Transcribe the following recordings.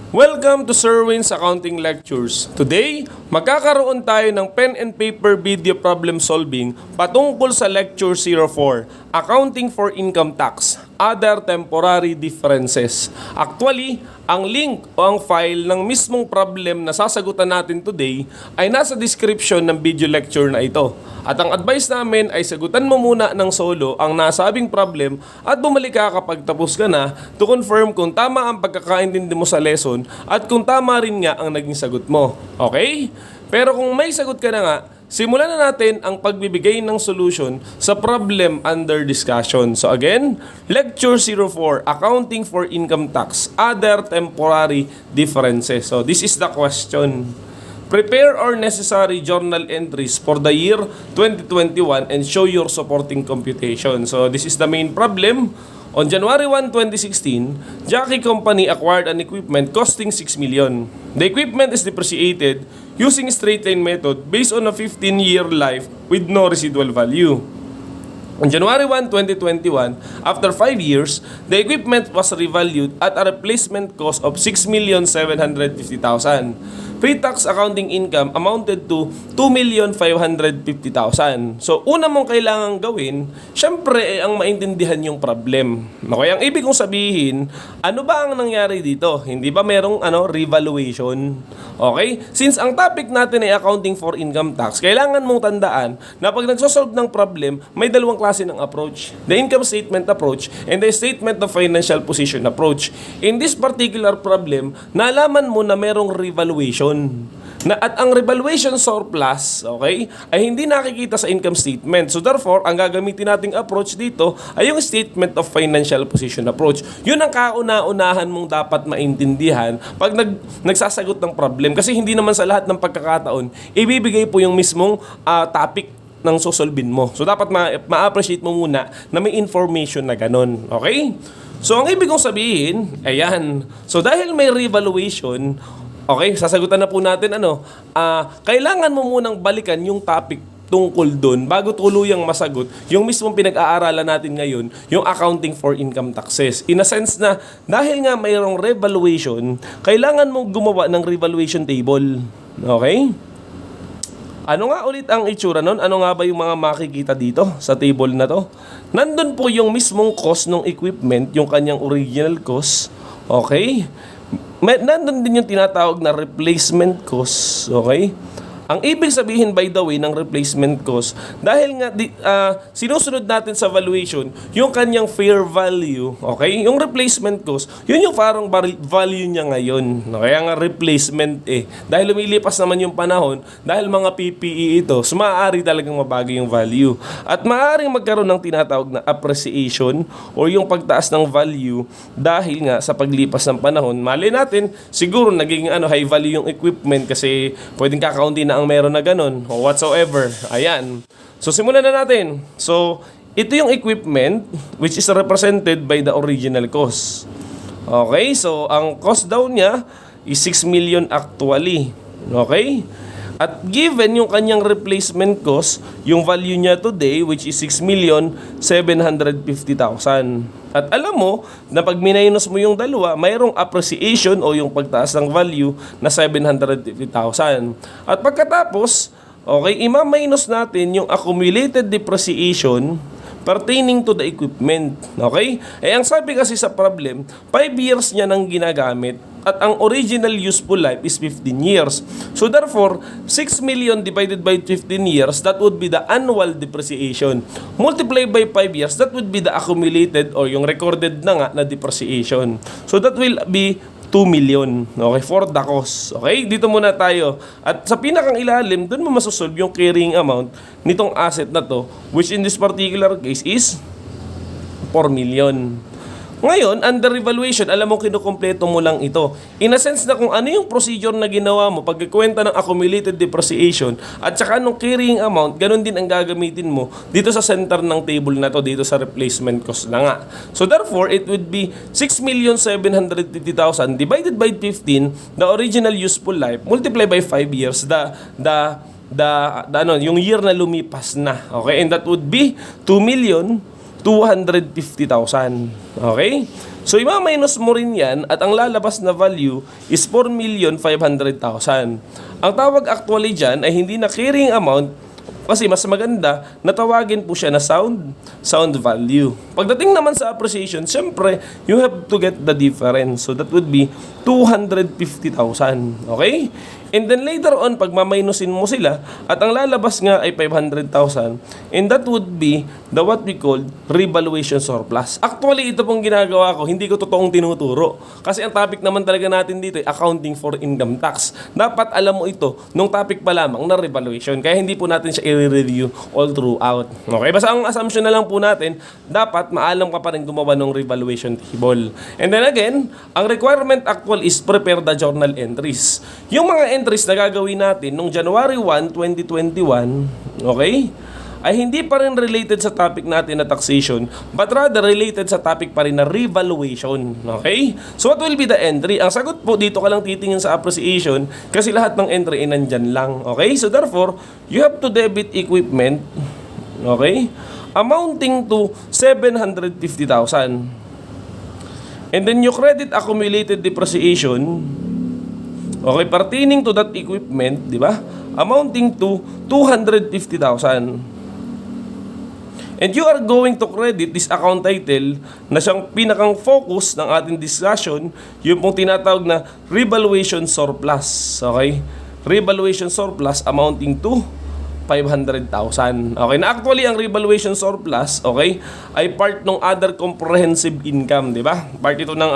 Welcome to Sir Win's Accounting Lectures. Today, magkakaroon tayo ng pen and paper video problem solving patungkol sa Lecture 04, Accounting for Income Tax, Other Temporary Differences. Actually, ang link o ang file ng mismong problem na sasagutan natin today ay nasa description ng video lecture na ito. At ang advice namin ay sagutan mo muna ng solo ang nasabing problem at bumalik ka kapag tapos ka na to confirm kung tama ang pagkakaintindi mo sa lesson at kung tama rin nga ang naging sagot mo. Okay? Pero kung may sagot ka na nga, simulan na natin ang pagbibigay ng solution sa problem under discussion. So again, Lecture 04, Accounting for Income Tax, Other Temporary Differences. So this is the question. Prepare all necessary journal entries for the year 2021 and show your supporting computation. So this is the main problem. On January 1, 2016, Jackie Company acquired an equipment costing 6 million. The equipment is depreciated using straight line method based on a 15-year life with no residual value. On January 1, 2021, after 5 years, the equipment was revalued at a replacement cost of 6,750,000. Pre-tax accounting income amounted to 2,550,000. So, una mong kailangan gawin, syempre ang maintindihan yung problem. Okay, ang ibig kong sabihin, ano ba ang nangyari dito? Hindi ba merong revaluation? Okay? Since ang topic natin ay accounting for income tax, kailangan mong tandaan na pag nagsosolve ng problem, may dalawang klase ng approach. The income statement approach and the statement of financial position approach. In this particular problem, nalaman mo na merong revaluation. At ang revaluation surplus, okay, ay hindi nakikita sa income statement. So therefore, ang gagamitin nating approach dito ay yung statement of financial position approach. Yun ang kauna-unahan mong dapat maintindihan pag nagsasagot ng problem. Kasi hindi naman sa lahat ng pagkakataon, ibibigay po yung mismong topic ng susolbin mo. So dapat ma-appreciate mo muna na may information na ganun. Okay? So ang ibig kong sabihin, ayan. So dahil may revaluation, okay, sasagutan na po natin kailangan mo munang balikan yung topic tungkol doon bago tuluyang masagot yung mismong pinag-aaralan natin ngayon, yung accounting for income taxes. In a sense na dahil nga mayroong revaluation, kailangan mong gumawa ng revaluation table. Okay? Ano nga ulit ang itsura nun? Ano nga ba yung mga makikita dito sa table na to? Nandun po yung mismong cost ng equipment, yung kanyang original cost. Okay? Nandun din yung tinatawag na replacement cost. Okay? Ang ibig sabihin, by the way, ng replacement cost, dahil nga sinusunod natin sa valuation yung kanyang fair value, okay? Yung replacement cost, yun yung parang value niya ngayon. Kaya nga replacement Dahil lumilipas naman yung panahon, dahil mga PPE ito, so maaari talagang mabago yung value. At maaaring magkaroon ng tinatawag na appreciation o yung pagtaas ng value dahil nga sa paglipas ng panahon. Mali natin, siguro naging high value yung equipment kasi pwedeng kakaunti na ang meron na ganun o whatsoever. Ayan. So, simulan na natin. So, ito yung equipment which is represented by the original cost. Okay? So, ang cost daw niya is 6 million actually. Okay? At given yung kanyang replacement cost, yung value niya today which is 6,750,000. At alam mo na pag minus mo yung dalawa, mayroong appreciation o yung pagtaas ng value na 750,000. At pagkatapos, okay, ima-minus natin yung accumulated depreciation pertaining to the equipment. Okay? Ang sabi kasi sa problem, 5 years niya nang ginagamit at ang original useful life is 15 years. So therefore, 6 million divided by 15 years, that would be the annual depreciation. Multiply by 5 years, that would be the accumulated or yung recorded na nga na depreciation. So that will be 2 million. Okay, for the cost. Okay, dito muna tayo. At sa pinakang ilalim, doon mo masosolve yung carrying amount nitong asset na to, which in this particular case is 4 million. Ngayon, under revaluation, alam mo, kinukumpleto mo lang ito. In a sense na kung ano yung procedure na ginawa mo, pagkikwenta ng accumulated depreciation, at saka anong carrying amount, ganun din ang gagamitin mo dito sa center ng table na to, dito sa replacement cost na nga. So therefore, it would be 6,750,000 divided by 15, the original useful life, multiply by 5 years, yung year na lumipas na. Okay? And that would be 2 million 250,000. Okay? So, ima-minus mo rin yan at ang lalabas na value is 4,500,000. Ang tawag actually dyan ay hindi na carrying amount kasi mas maganda na tawagin po siya na sound value. Pagdating naman sa appreciation, syempre, you have to get the difference. So, that would be 250,000. Okay? And then later on, pag maminusin mo sila, at ang lalabas nga ay 500,000, and that would be the what we call revaluation surplus. Actually, ito pong ginagawa ko, hindi ko totoong tinuturo. Kasi ang topic naman talaga natin dito ay accounting for income tax. Dapat alam mo ito nung topic pa lamang na revaluation. Kaya hindi po natin siya i-review all throughout. Okay? Basta ang assumption na lang po natin, dapat maalam ka pa rin gumawa ng revaluation table. And then again, ang requirement actual is prepare the journal entries. Yung mga entries na gagawin natin nung January 1, 2021, okay, ay hindi pa rin related sa topic natin na taxation, but rather related sa topic pa rin na revaluation. Okay? So what will be the entry? Ang sagot po, dito ka lang titingin sa appreciation kasi lahat ng entry ay nandyan lang. Okay? So therefore, you have to debit equipment, okay, amounting to 750,000. And then you credit accumulated depreciation, okay, pertaining to that equipment, di ba? Amounting to 250,000. And you are going to credit this account title na siyang pinakang focus ng ating discussion, yung pong tinatawag na revaluation surplus. Okay? Revaluation surplus amounting to 500,000. Okay, na actually ang revaluation surplus, okay, ay part ng other comprehensive income, di ba? Part ito ng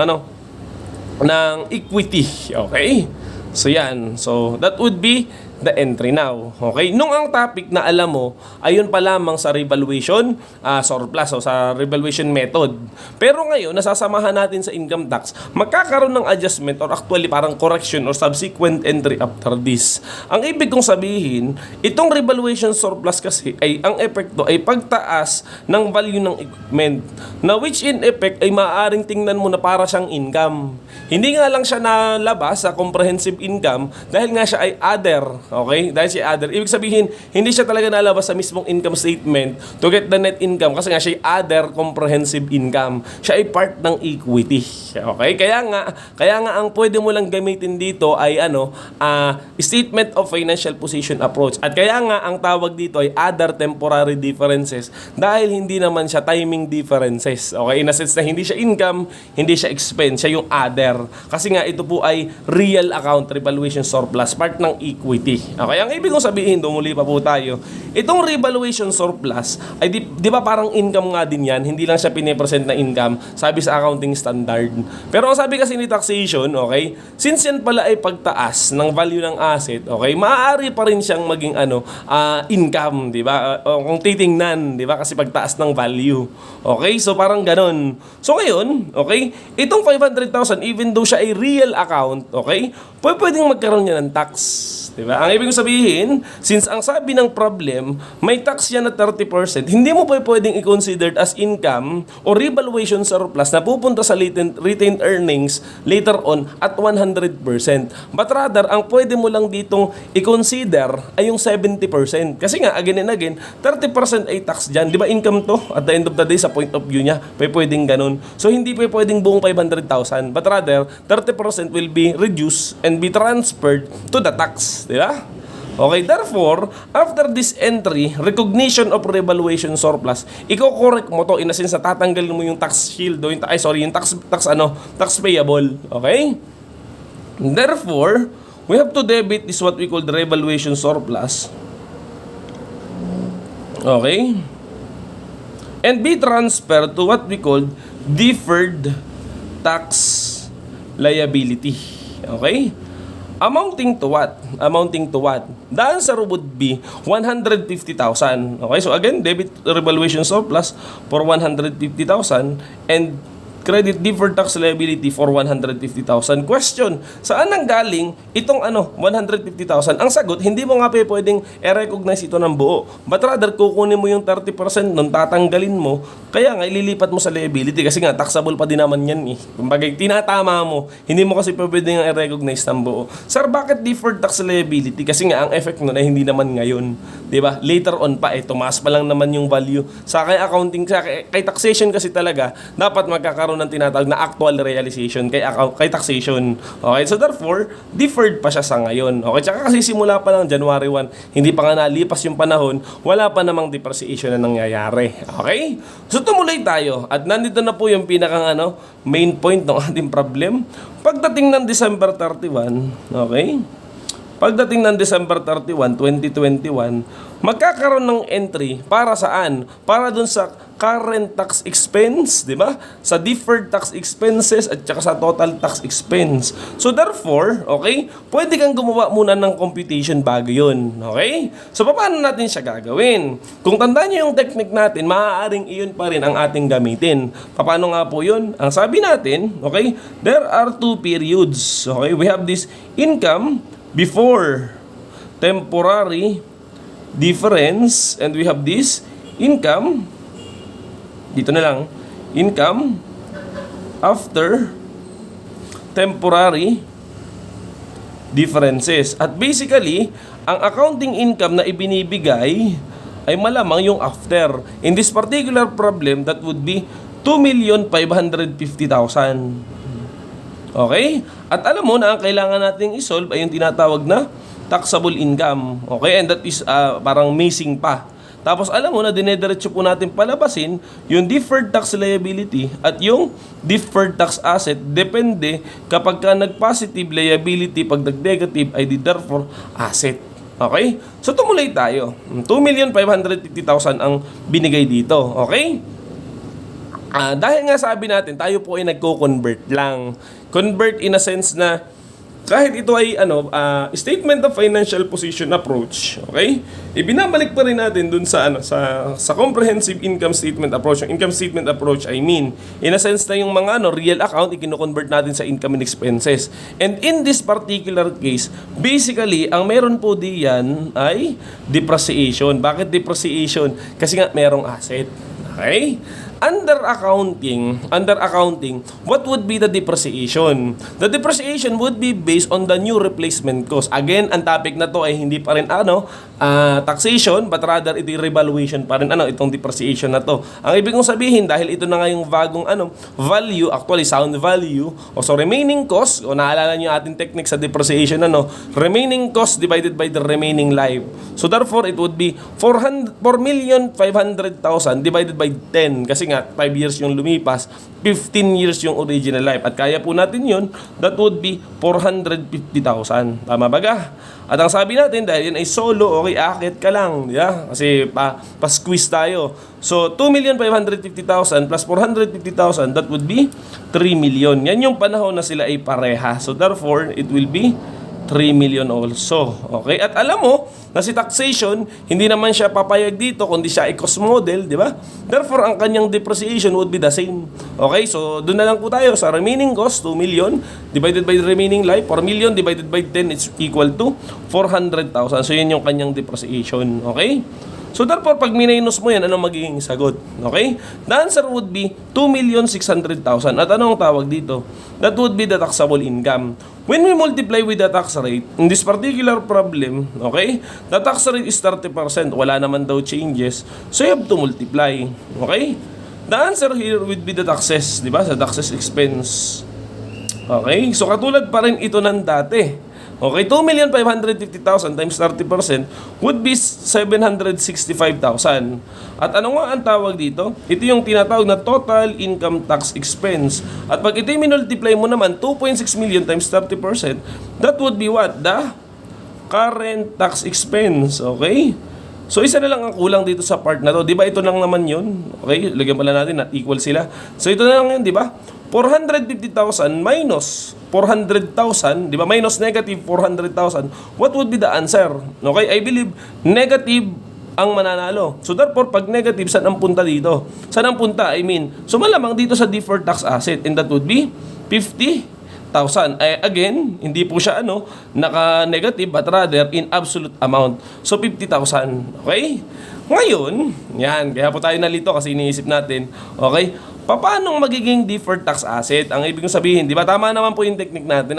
ng equity. Okay? So yan. So that would be the entry now. Okay? Nung ang topic na alam mo, ayun pa lamang sa revaluation surplus o sa revaluation method. Pero ngayon, nasasamahan natin sa income tax, magkakaroon ng adjustment or actually parang correction or subsequent entry after this. Ang ibig kong sabihin, itong revaluation surplus kasi ay ang epekto ay pagtaas ng value ng equipment na which in effect ay maaaring tingnan mo na para siyang income. Hindi nga lang siya nalabas sa comprehensive income dahil nga siya ay other. Okay? Dahil siya other. Ibig sabihin, hindi siya talaga nalabas sa mismong income statement to get the net income kasi nga siya ay other comprehensive income. Siya ay part ng equity. Okay? Kaya nga ang pwede mo lang gamitin dito ay statement of financial position approach. At kaya nga ang tawag dito ay other temporary differences dahil hindi naman siya timing differences. Okay? In a sense na hindi siya income, hindi siya expense, siya yung other. Kasi nga ito po ay real account revaluation surplus, part ng equity. Okay, ang ibig kong sabihin, dumuli pa po tayo, itong revaluation surplus ay di ba parang income nga din yan, hindi lang siya pinipresent na income, sabi sa accounting standard. Pero ang sabi kasi ni taxation, okay, since yan pala ay pagtaas ng value ng asset, okay, maaari pa rin siyang maging income, di ba? Kung titingnan, di ba? Kasi pagtaas ng value. Okay, so parang ganon. So ngayon, okay, itong 500,000, even though siya ay real account, okay, pwedeng magkaroon niya ng tax. Diba? Ang ibig sabihin, since ang sabi ng problem, may tax yan na 30%, hindi mo pwedeng i-consider as income o revaluation surplus na pupunta sa retained earnings later on at 100%. But rather, ang pwede mo lang ditong i-consider ay yung 70%. Kasi nga, again and again, 30% ay tax dyan. Di ba income to? At the end of the day, sa point of view niya, pwedeng ganun. So, hindi pwedeng buong 500,000. But rather, 30% will be reduced and be transferred to the tax. Di ba? Okay, therefore, after this entry, recognition of revaluation surplus, i-correct mo to in a sense na tatanggalin mo yung tax shield o yung tax payable. Okay? Therefore, we have to debit this what we call the revaluation surplus. Okay? And be transferred to what we call deferred tax liability. Okay? Amounting to what? Amounting to what? The answer would be 150,000. Okay, so again, debit revaluation surplus for 150,000 and credit deferred tax liability for 150,000. Question, saan nanggaling itong 150,000? Ang sagot, hindi mo nga pwedeng i-recognize ito ng buo. But rather, kukunin mo yung 30% nun, tatanggalin mo, kaya nga ililipat mo sa liability kasi nga taxable pa din naman yan eh. Kumbaga, tinatama mo, hindi mo kasi pwedeng i-recognize ng buo. Sir, bakit deferred tax liability? Kasi nga ang effect nun ay hindi naman ngayon. 'di ba? Later on pa tumaas pa lang naman yung value. Sa kay accounting, kay taxation kasi talaga dapat magkakaroon ng tinatawag na actual realization kay taxation. Okay? So therefore, deferred pa siya sa ngayon. Okay? Tsaka kasi simula pa lang January 1, hindi pa nga nalipas yung panahon, wala pa namang depreciation na nangyayari. Okay? So tumuloy tayo at nandito na po yung pinakang main point ng ating problem. Pagdating ng December 31, okay? Pagdating ng December 31, 2021, magkakaroon ng entry para saan? Para dun sa current tax expense, di ba? Sa deferred tax expenses at saka sa total tax expense. So therefore, okay, pwede kang gumawa muna ng computation bago yun. Okay? So paano natin siya gagawin? Kung tandaan nyo yung technique natin, maaaring iyon pa rin ang ating gamitin. Paano nga po yun? Ang sabi natin, okay, there are two periods. Okay? We have this income before temporary difference, and we have this income, dito na lang, income after temporary differences. At basically, ang accounting income na ibinibigay ay malamang yung after. In this particular problem, that would be 2,550,000. Okay? At alam mo na ang kailangan nating isolve ay yung tinatawag na taxable income. Okay? And that is parang missing pa. Tapos alam mo na dinediretso po natin palabasin yung deferred tax liability at yung deferred tax asset. Depende kapag ka nag-positive liability, pag nag-negative ay therefore asset. Okay? So tumuloy tayo. 2,550,000 ang binigay dito. Okay? Dahil nga sabi natin, tayo po ay nagko-convert lang. Convert in a sense na kahit ito ay statement of financial position approach, okay? Ibinabalik pa rin natin dun sa sa comprehensive income statement approach. Yung income statement approach, I mean, in a sense na yung mga real account ikino-convert natin sa income and expenses. And in this particular case, basically, ang meron po diyan ay depreciation. Bakit depreciation? Kasi nga merong asset. Okay? Under accounting, what would be the depreciation? The depreciation would be based on the new replacement cost. Again, ang topic na to ay hindi pa rin taxation, but rather ito revaluation pa rin itong depreciation na to. Ang ibig kong sabihin, dahil ito na nga yung bagong value, actually sound value, o so remaining cost, o naalala nyo yung ating technique sa depreciation, remaining cost divided by the remaining life. So therefore, it would be 4,500,000 divided by 10, kasi 5 years yung lumipas, 15 years yung original life. At kaya po natin yun, that would be 450,000. Tama ba ga? At ang sabi natin, dahil yun ay solo, okay, akit ka lang. Yeah? Kasi pa-squeeze tayo. So, 2,550,000 plus 450,000, that would be 3 million. Yan yung panahon na sila ay pareha. So, therefore, it will be 3 million also. Okay? At alam mo na si taxation, hindi naman siya papayag dito kundi siya ay cost model, di ba? Therefore, ang kanyang depreciation would be the same. Okay? So, doon na lang po tayo sa remaining cost, 2 million divided by the remaining life. 4 million divided by 10 is equal to 400,000. So, yun yung kanyang depreciation. Okay? So, therefore, pag minus mo yan, anong magiging sagot? Okay? The answer would be 2,600,000. At anong tawag dito? That would be the taxable income. When we multiply with the tax rate, in this particular problem, okay, the tax rate is 30%. Wala naman daw changes. So, you have to multiply. Okay? The answer here would be the taxes. Diba? Sa taxes expense. Okay? So, katulad pa rin ito ng dati. Okay, 2,550,000 times 30% would be 765,000. At ano nga ang tawag dito? Ito yung tinatawag na total income tax expense. At pag ito minultiply mo naman, 2.6 million times 30%, that would be what? The current tax expense. Okay? So, isa na lang ang kulang dito sa part na to. Di ba ito lang naman yun? Okay, lagyan pala natin at equal sila. So, ito na lang yun, di ba? 450,000 minus 400,000, di ba? Minus negative 400,000. What would be the answer? Okay, I believe negative ang mananalo. So therefore, pag negative, saan ang punta dito? Saan ang punta? I mean, so malamang dito sa deferred tax asset, and that would be 50,000. Again, hindi po siya naka-negative, but rather in absolute amount. So 50,000. Okay? Ngayon, yan, kaya po tayo nalito kasi iniisip natin, okay, Paano magiging deferred tax asset? Ang ibig kong sabihin, di ba? Tama naman po yung technique natin.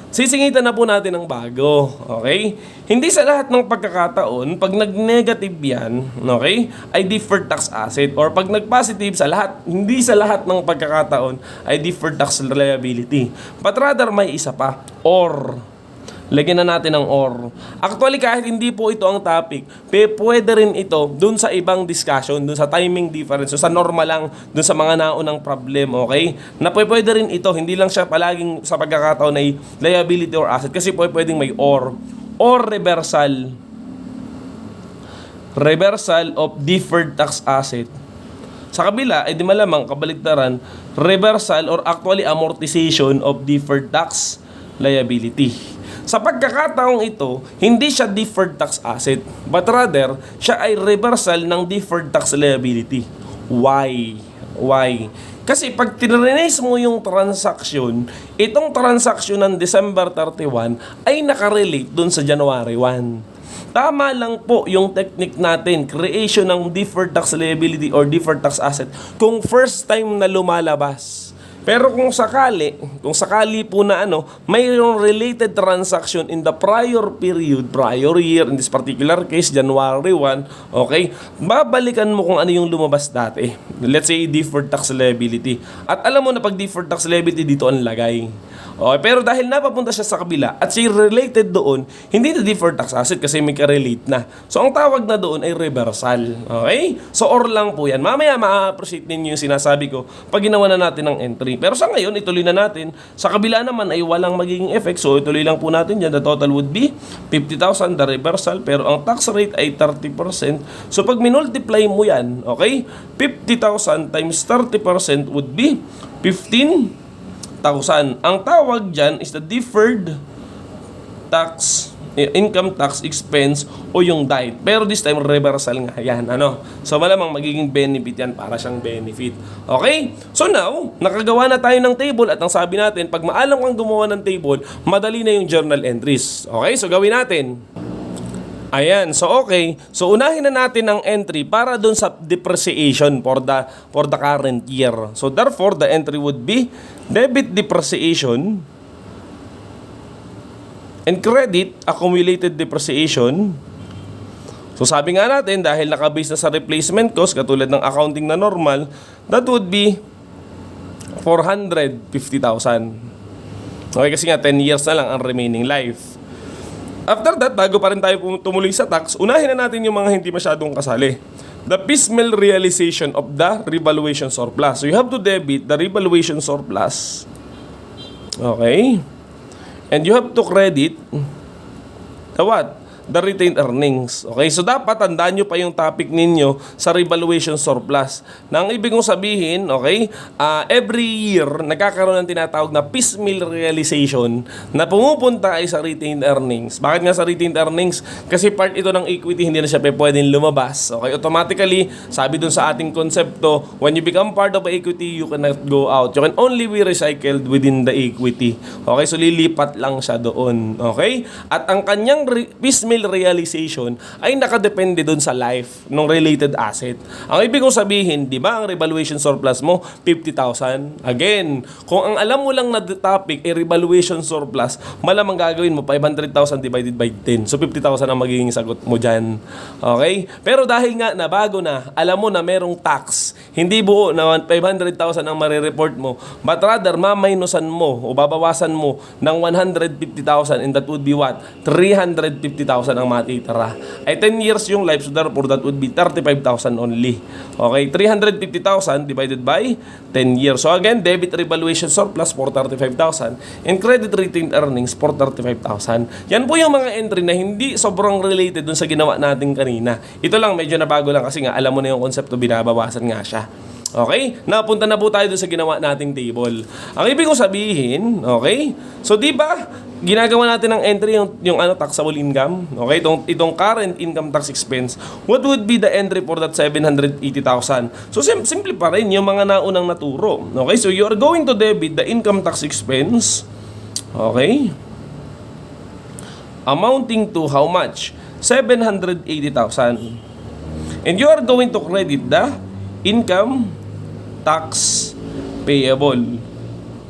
Sisingitan na po natin ng bago. Okay? Hindi sa lahat ng pagkakataon, pag nag-negative yan, okay, ay deferred tax asset. Or pag nag-positive sa lahat, hindi sa lahat ng pagkakataon ay deferred tax liability. But rather, may isa pa. Or, lagyan na natin ng or. Actually, kahit hindi po ito ang topic, pwede rin ito dun sa ibang discussion, dun sa timing difference, sa normal lang, dun sa mga naunang problem, okay? Na pwede rin ito, hindi lang siya palaging sa pagkakataon ay liability or asset, kasi pwedeng may or reversal. Reversal of deferred tax asset. Sa kabila, ay di malamang kabaligtaran, reversal or actually amortization of deferred tax liability. Sa pagkakataong ito, hindi siya deferred tax asset, but rather, siya ay reversal ng deferred tax liability. Why? Kasi pag tinrenize mo yung transaction, itong transaction ng December 31 ay nakarelate dun sa January 1. Tama lang po yung technique natin, creation ng deferred tax liability or deferred tax asset kung first time na lumalabas. Pero kung sakali po na mayroong related transaction in the prior period, prior year, in this particular case, January 1, okay, babalikan mo kung ano yung lumabas dati. Let's say, deferred tax liability. At alam mo na pag deferred tax liability, dito ang lagay. Okay, pero dahil napapunta siya sa kabila at siya related doon, hindi na deferred tax asset kasi may ka-relate na. So, ang tawag na doon ay reversal. Okay? So, or lang po yan. Mamaya ma-appreciate ninyo yung sinasabi ko pag ginawa na natin ng entry. Pero sa ngayon, ituloy na natin. Sa kabila naman ay walang magiging effect. So, ituloy lang po natin dyan. The total would be 50,000, the reversal. Pero ang tax rate ay 30%. So, pag minultiply mo yan, okay, 50,000 times 30% would be 15,000. Ang tawag dyan is the deferred tax, income tax expense o yung DIT. Pero this time, reversal nga yan. So, malamang magiging benefit yan para siyang benefit. Okay? So now, nakagawa na tayo ng table at ang sabi natin, pag maalam kang gumawa ng table, madali na yung journal entries. Okay? So, gawin natin. Ayan, so okay. So unahin na natin ang entry para dun sa depreciation for the current year. So therefore, the entry would be debit depreciation and credit accumulated depreciation. So sabi nga natin, dahil nakabase na sa replacement cost, katulad ng accounting na normal, that would be 450,000. Okay, kasi nga 10 years na lang ang remaining life. After that, bago pa rin tayo tumuloy sa tax, unahin na natin yung mga hindi masyadong kasali. The piecemeal realization of the revaluation surplus. So you have to debit the revaluation surplus. Okay? And you have to credit the what? The retained earnings. Okay? So dapat tandaan nyo pa yung topic ninyo sa revaluation surplus. Nang ibig kong sabihin, okay, every year, nagkakaroon ng tinatawag na piecemeal realization na pumupunta ay sa retained earnings. Bakit nga sa retained earnings? Kasi part ito ng equity, hindi na siya pwedeng lumabas. Okay? Automatically, sabi dun sa ating konsepto, when you become part of equity, you cannot go out. You can only be recycled within the equity. Okay? So lilipat lang siya doon. Okay? At ang kanyang piecemeal realization ay nakadepende dun sa life ng related asset. Ang ibig kong sabihin, di ba, ang revaluation surplus mo 50,000. Again, kung ang alam mo lang na topic ay revaluation surplus, malamang gagawin mo 500,000 divided by 10. So 50,000 ang magiging sagot mo dyan. Okay? Pero dahil nga na bago na, alam mo na merong tax, hindi buo na 500,000 ang marireport mo, but rather maminusan mo o babawasan mo ng 150,000 and that would be what? 350,000 ang matitira. Ay 10 years yung life, so therefore that would be 35,000 only. Okay, 350,000 divided by 10 years. So again, debit revaluation surplus for 35,000 and credit retained earnings for 35,000. Yan po yung mga entry na hindi sobrang related dun sa ginawa natin kanina. Ito lang, medyo nabago lang kasi nga alam mo na yung konsepto, binabawasan nga siya. Okay? Napunta na po tayo doon sa ginawa nating table. Ang ibig kong sabihin, okay? So, di ba, ginagawa natin ng entry yung taxable income, okay? Itong current income tax expense. What would be the entry for that 780,000? So, simple pa rin yung mga naunang naturo. Okay? So, you are going to debit the income tax expense, okay? Amounting to how much? 780,000. And you are going to credit the income tax payable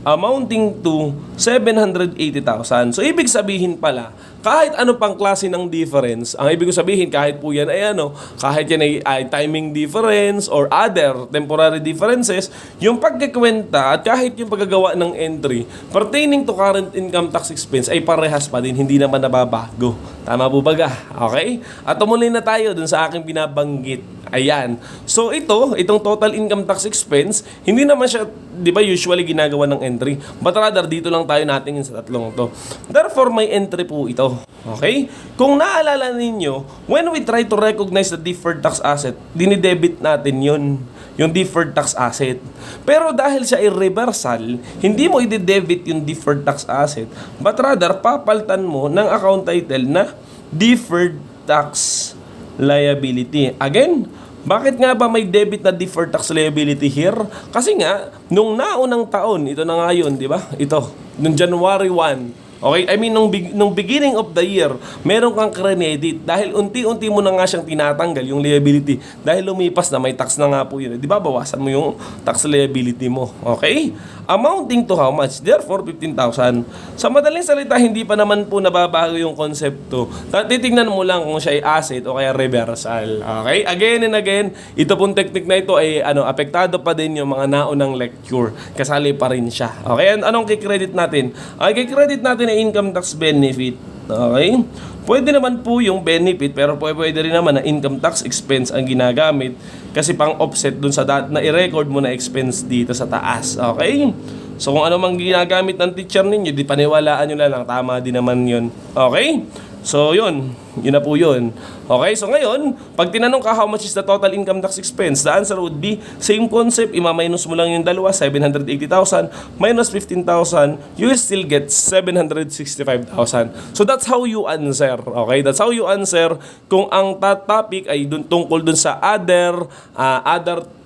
amounting to 780,000. So, ibig sabihin pala, kahit ano pang klase ng difference, ang ibig sabihin, kahit po yan ay kahit yan ay timing difference or other temporary differences, yung pagkikwenta at kahit yung paggagawa ng entry pertaining to current income tax expense ay parehas pa din, hindi naman nababago. Tama po baga? Okay? At tumuloy na tayo dun sa aking binabanggit. Ayan. So, itong total income tax expense, hindi naman siya, di ba, usually ginagawa ng entry. But rather, dito lang tayo natingin sa tatlong to. Therefore, may entry po ito. Okay? Kung naalala ninyo, when we try to recognize the deferred tax asset, dinidebit natin yun, yung deferred tax asset. Pero dahil siya ay reversal, hindi mo i-debit yung deferred tax asset, but rather, papaltan mo ng account title na deferred tax liability. Again, bakit nga ba may debit na deferred tax liability here? Kasi nga, nung naunang taon, ito na nga yun, di ba? Ito, nung January 1, okay? I mean, nung beginning of the year, meron kang credit dahil unti-unti mo na nga siyang tinatanggal yung liability dahil lumipas na may tax na nga po yun. Di ba? Bawasan mo yung tax liability mo. Okay? Amounting to how much? Therefore, 15,000. Sa madaling salita, hindi pa naman po nababago yung konsepto. Titignan mo lang kung siya ay asset o kaya reversal. Okay? Again and again, ito pong technique na ito ay apektado pa din yung mga naunang lecture. Kasali pa rin siya. Okay? Anong kikredit natin? Ay, kikredit natin ay income tax benefit. Okay? Pwede naman po yung benefit, pero pwede rin naman na income tax expense ang ginagamit kasi pang offset dun sa na i-record mo na expense dito sa taas. Okay? So kung ano mang ginagamit ng teacher ninyo, di paniwalaan nyo lang, tama din naman yun. Okay? So yun na po yun. Okay, so ngayon, pag tinanong ka how much is the total income tax expense, the answer would be, same concept, ima-minus mo lang yung dalawa, 780,000 minus 15,000, you will still get 765,000. So that's how you answer. Okay, that's how you answer kung ang topic ay tungkol dun sa other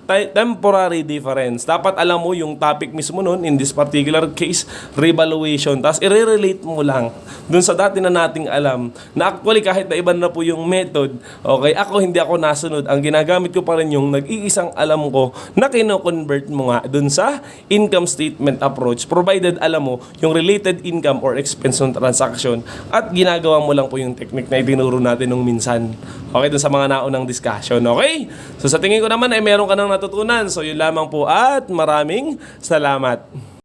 temporary difference. Dapat alam mo yung topic mismo nun, in this particular case, revaluation. Tapos i-relate mo lang dun sa dati na nating alam na actually kahit na iba na po yung method, okay, hindi ako nasunod. Ang ginagamit ko pa rin yung nag-iisang alam ko na kino-convert mo nga dun sa income statement approach, provided alam mo yung related income or expense ng transaction at ginagawa mo lang po yung technique na itinuro natin nung minsan. Okay, dun sa mga naunang discussion. Okay? So sa tingin ko naman ay meron ka nang natutunan. So yun lamang po at maraming salamat.